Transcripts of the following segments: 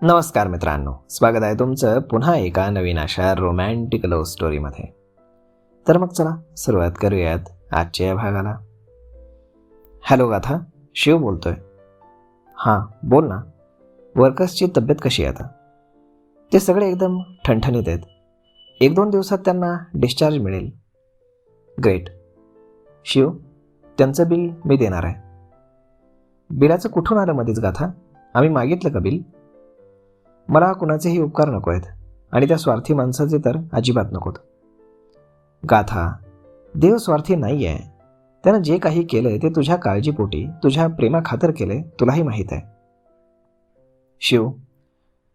नमस्कार मित्रांनो, स्वागत आहे तुमचं पुन्हा एका नवीन अशा रोमॅन्टिक लव्ह स्टोरीमध्ये. तर मग चला सुरुवात करूयात आजच्या या भागाला. हॅलो गाथा, शिव बोलतोय. हां बोल ना. वर्कर्सची तब्येत कशी आहे आता? ते सगळे एकदम ठणठणीत आहेत. 1-2 दिवसात त्यांना डिस्चार्ज मिळेल. ग्रेट. शिव, त्यांचं बिल मी देणार आहे. बिलाचं कुठून आलं मध्येच गाथा? आम्ही मागितलं का बिल? मला कुणाचेही उपकार नको आहेत आणि त्या स्वार्थी माणसाचे तर अजिबात नकोत. गाथा, देव स्वार्थी नाही आहे. त्यानं जे काही केलं ते तुझ्या काळजीपोटी, तुझ्या प्रेमाखातर केलं, तुलाही माहीत आहे. शिव,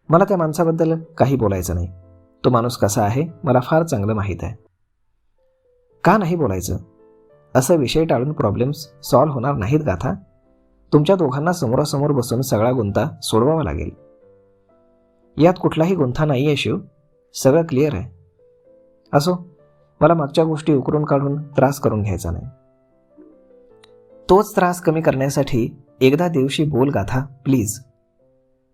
मला त्या माणसाबद्दल काही बोलायचं नाही. तो माणूस कसा आहे मला फार चांगलं माहीत आहे. का नाही बोलायचं? असं विषय टाळून प्रॉब्लेम्स सॉल्व्ह होणार नाहीत गाथा. तुमच्या दोघांना समोरासमोर बसून सगळा गुंता सोडवावा लागेल. यात कुठलाही गुंथा नाही आहे शिव, सगळं क्लिअर आहे. असो, मला मागच्या गोष्टी उकरून काढून त्रास करून घ्यायचा नाही. तोच त्रास कमी करण्यासाठी एकदा देवशी बोल गाथा, प्लीज.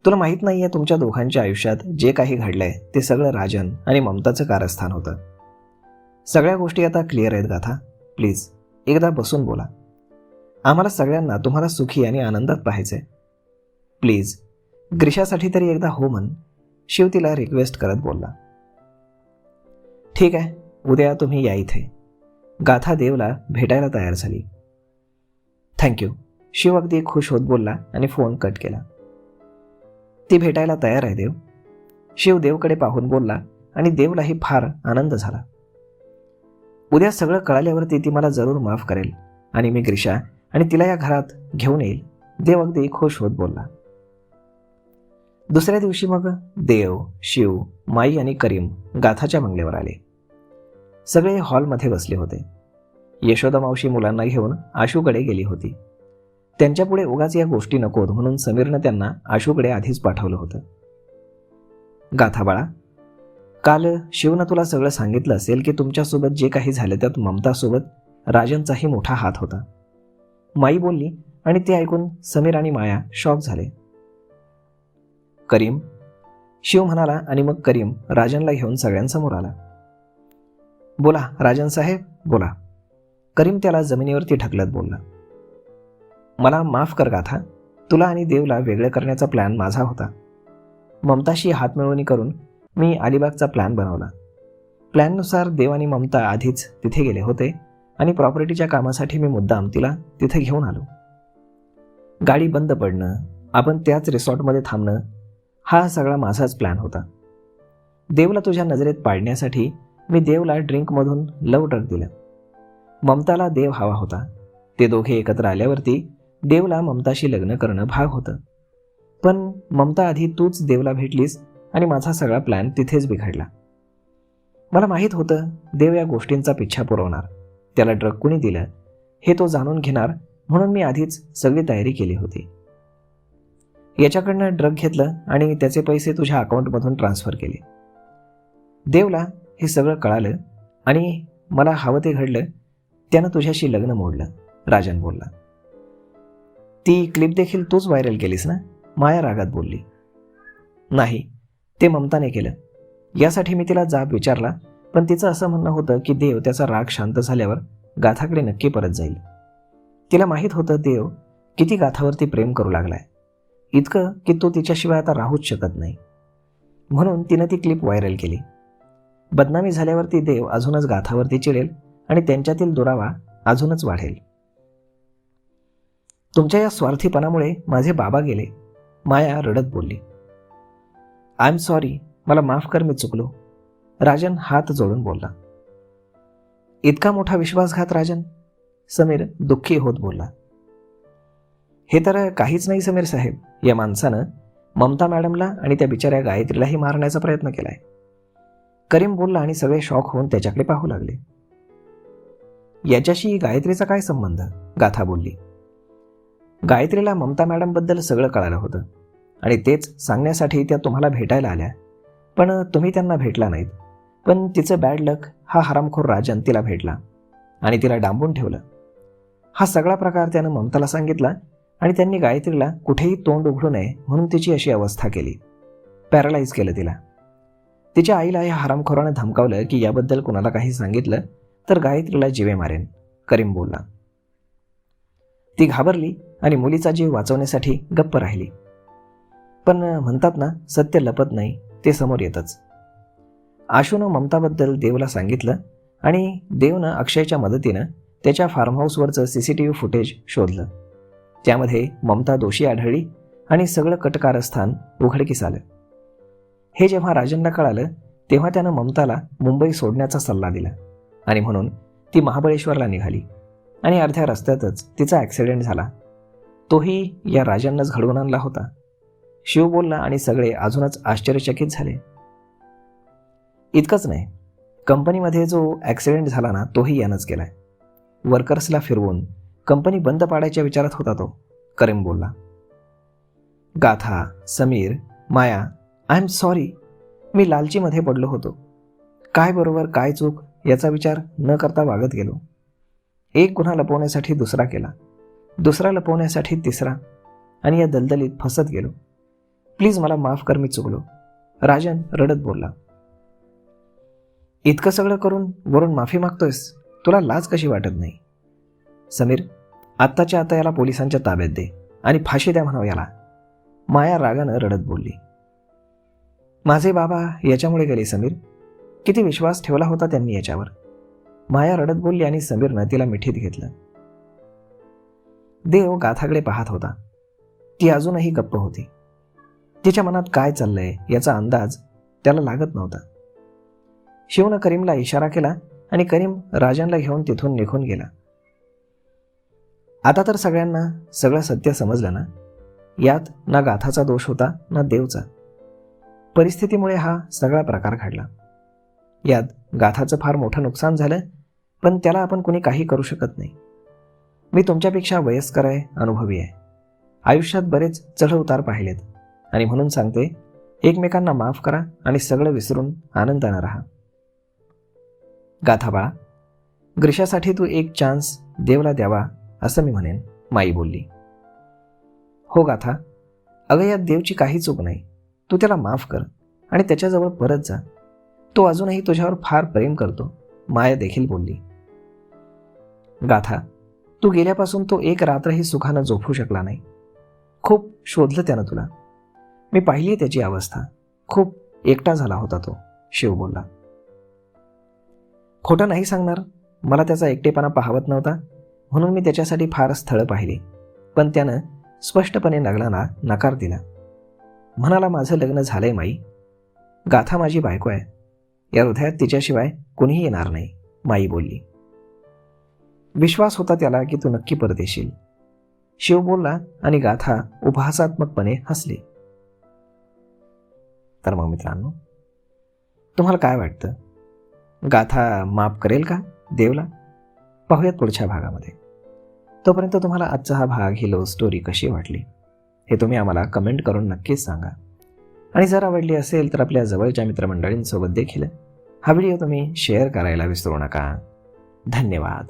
तुला माहीत नाही आहे तुमच्या दोघांच्या आयुष्यात जे काही घडलंय ते सगळं राजन आणि ममताचं कारस्थान होतं. सगळ्या गोष्टी आता क्लिअर आहेत गाथा. प्लीज एकदा बसून बोला. आम्हाला सगळ्यांना तुम्हाला सुखी आणि आनंदात पाहायचंय. प्लीज ग्रीशासाठी तरी एकदा हो म्हण, शिव तिला रिक्वेस्ट करत बोलला. ठीक आहे, उद्या तुम्ही या इथे. गाथा देवला भेटायला तयार झाली. थँक्यू, शिव अगदी खुश होत बोलला आणि फोन कट केला. ती भेटायला तयार आहे देव. शिव देवकडे पाहून बोलला आणि देवलाही फार आनंद झाला. उद्या सगळं कळाल्यावरती ती मला जरूर माफ करेल आणि मी ग्रीशा आणि तिला या घरात घेऊन येईल, देव अगदी खुश होत बोलला. दुसऱ्या दिवशी मग देव, शिव, माई आणि करीम गाथाच्या बंगल्यावर आले. सगळे हॉलमध्ये बसले होते. यशोदा मावशी मुलांना घेऊन आशूकडे गेली होती. त्यांच्यापुढे उगाच या गोष्टी नकोत म्हणून समीरनं त्यांना आशूकडे आधीच पाठवलं होतं. गाथा बाळा, काल शिवनं तुला सगळं सांगितलं असेल की तुमच्यासोबत जे काही झालं त्यात ममतासोबत राजनचाही मोठा हात होता. माई बोलली आणि ते ऐकून समीर आणि माया शॉक झाले. करीम, शिव म्हणाला आणि मग करीम राजनला घेऊन सगळ्यांसमोर आला. बोला राजन साहेब, बोला. करीम त्याला जमिनीवरती ढकलत बोलला. मला माफ कर गाथा, तुला आणि देवला वेगळं करण्याचा प्लॅन माझा होता. ममताशी हातमिळवणी करून मी अलिबागचा प्लॅन बनवला. प्लॅननुसार देव आणि ममता आधीच तिथे गेले होते आणि प्रॉपर्टीच्या कामासाठी मी मुद्दाम तिला तिथे घेऊन आलो. गाडी बंद पडणं, आपण त्याच रिसॉर्टमध्ये थांबणं, हा सगळा माझाच प्लॅन होता. देवला तुझ्या नजरेत पाडण्यासाठी मी देवला ड्रिंकमधून लव ड्रग दिलं. ममताला देव हवा होता. ते दोघे एकत्र आल्यावरती देवला ममताशी लग्न करणं भाग होतं. पण ममता आधी तूच देवला भेटलीस आणि माझा सगळा प्लॅन तिथेच बिघडला. मला माहीत होतं देव या गोष्टींचा पिच्छा पुरवणार, त्याला ड्रग कुणी दिलं हे तो जाणून घेणार, म्हणून मी आधीच सगळी तयारी केली होती. याच्याकडनं ड्रग घेतलं आणि त्याचे पैसे तुझ्या अकाउंटमधून ट्रान्स्फर केले. देवला हे सगळं कळालं आणि मला हवं ते घडलं, त्यानं तुझ्याशी लग्न मोडलं, राजन बोलला. ती क्लिप देखील तूच व्हायरल केलीस ना? माया रागात बोलली. नाही, ते ममताने केलं. यासाठी मी तिला जाब विचारला, पण तिचं असं म्हणणं होतं की देव त्याचा राग शांत झाल्यावर गाथाकडे नक्की परत जाईल. तिला माहीत होतं देव किती गाथावरती प्रेम करू लागलाय, इतकं की तो तिच्याशिवाय आता राहूच शकत नाही. म्हणून तिनं ती क्लिप व्हायरल केली. बदनामी झाल्यावरती देव अजूनच गाथावरती चिडेल आणि त्यांच्यातील दुरावा अजूनच वाढेल. तुमच्या या स्वार्थीपणामुळे माझे बाबा गेले, माया रडत बोलली. आय एम सॉरी, मला माफ कर, मी चुकलो, राजन हात जोडून बोलला. इतका मोठा विश्वासघात राजन, समीर दुःखी होत बोलला. हे तर काहीच नाही समीर साहेब, या माणसानं ममता मॅडमला आणि त्या बिचाऱ्या गायत्रीलाही मारण्याचा प्रयत्न केलाय, करीम बोलला आणि सगळे शॉक होऊन त्याच्याकडे पाहू लागले. याच्याशी गायत्रीचा काय संबंध? गाथा बोलली. गायत्रीला ममता मॅडमबद्दल सगळं कळालं होतं आणि तेच सांगण्यासाठी त्या तुम्हाला भेटायला आल्या, पण तुम्ही त्यांना भेटला नाहीत. पण तिचं बॅड लक, हा हरामखोर राजन तिला भेटला आणि तिला डांबून ठेवलं. हा सगळा प्रकार त्यानं ममताला सांगितला आणि त्यांनी गायत्रीला कुठेही तोंड उघडू नये म्हणून तिची अशी अवस्था केली. पॅरालाइज केलं तिला. तिच्या आईला या हरामखोरानं धमकावलं की याबद्दल कोणाला काही सांगितलं तर गायत्रीला जीवे मारेन, करीम बोलला. ती घाबरली आणि मुलीचा जीव वाचवण्यासाठी गप्प राहिली. पण म्हणतात ना, सत्य लपत नाही, ते समोर येतच. आशूनं ममताबद्दल देवला सांगितलं आणि देवनं अक्षयच्या मदतीनं त्याच्या फार्म हाऊसवरचं CCTV फुटेज शोधलं. त्यामध्ये ममता दोषी आढळली आणि सगळं कटकारस्थान उघडकीस आलं. हे जेव्हा राजनला कळालं तेव्हा त्यानं ममताला मुंबई सोडण्याचा सल्ला दिला आणि म्हणून ती महाबळेश्वरला निघाली आणि अर्ध्या रस्त्यातच तिचा ॲक्सिडेंट झाला. तोही या राजननंच घडवून आणला होता. शिव बोलला आणि सगळे अजूनच आश्चर्यचकित झाले. इतकंच नाही, कंपनीमध्ये जो ॲक्सिडेंट झाला ना, तोही यानंच केलाय. वर्कर्सला फिरवून कंपनी बंद पाडायच्या विचारात होता तो, करीम बोलला. गाथा, समीर, माया, आय एम सॉरी, मी लालचीमध्ये पडलो होतो. काय बरोबर काय चूक याचा विचार न करता वागत गेलो. एक गुन्हा लपवण्यासाठी दुसरा केला, दुसरा लपवण्यासाठी तिसरा, आणि या दलदलीत फसत गेलो. प्लीज मला माफ कर, मी चुकलो, राजन रडत बोलला. इतकं सगळं करून वरून माफी मागतोयस, तुला लाज कशी वाटत नाही? समीर, आत्ताच्या आता याला पोलिसांच्या ताब्यात दे आणि फाशी द्या म्हणावं याला, माया रागानं रडत बोलली. माझे बाबा याच्यामुळे गेले समीर, किती विश्वास ठेवला होता त्यांनी याच्यावर, माया रडत बोलली आणि समीरनं तिला मिठीत घेतलं. देव गाथाकडे पाहत होता. ती अजूनही गप्प होती. तिच्या मनात काय चाललंय याचा अंदाज त्याला लागत नव्हता. शिवनं करीमला इशारा केला आणि करीम राजनला घेऊन तिथून निघून गेला. आता तर सगळ्यांना सगळं सत्य समजलं ना. यात ना गाथाचा दोष होता ना देवचा. परिस्थितीमुळे हा सगळा प्रकार घडला. यात गाथाचं फार मोठं नुकसान झालं, पण त्याला आपण कुणी काही करू शकत नाही. मी तुमच्यापेक्षा वयस्कर आहे, अनुभवी आहे, आयुष्यात बरेच चढउतार पाहिलेत आणि म्हणून सांगते, एकमेकांना माफ करा आणि सगळं विसरून आनंदानं राहा. गाथा बाळा, ग्रीशासाठी तू एक चान्स देवला द्यावा असं मी म्हणेन, माई बोलली. हो गाथा, अगं यात देवची काही चूक नाही. तू त्याला माफ कर आणि त्याच्याजवळ परत जा. तो अजूनही तुझ्यावर फार प्रेम करतो, माया देखील बोलली. गाथा, तू गेल्यापासून तो एक रात्रही सुखानं झोपू शकला नाही. खूप शोधलं त्यानं तुला. मी पाहिली त्याची अवस्था. खूप एकटा झाला होता तो, शिव बोलला. खोटं नाही सांगणार, मला त्याचा एकटेपणा पाहवत नव्हता म्हणून मी त्याच्यासाठी फार स्थळं पाहिली, पण त्यानं स्पष्टपणे नगलांना नकार दिला. म्हणाला, माझं लग्न झालंय माई, गाथा माझी बायको आहे, या हृदयात तिच्याशिवाय कुणीही येणार नाही, माई बोलली. विश्वास होता त्याला की तू नक्की परत येशील, शिव बोलला आणि गाथा उपहासात्मकपणे हसली. तर मग मित्रांनो, तुम्हाला काय वाटतं? गाथा माफ करेल का देवला? पाहूयात पुढच्या भागामध्ये. तोपर्यंत तुम्हाला आजचा हा भाग, ही लव्ह स्टोरी कशी वाटली हे तुम्ही आम्हाला कमेंट करून नक्कीच सांगा. आणि जर आवडली असेल तर आपल्या जवळच्या मित्रमंडळींसोबत देखील हा व्हिडिओ तुम्ही शेअर करायला विसरू नका. धन्यवाद.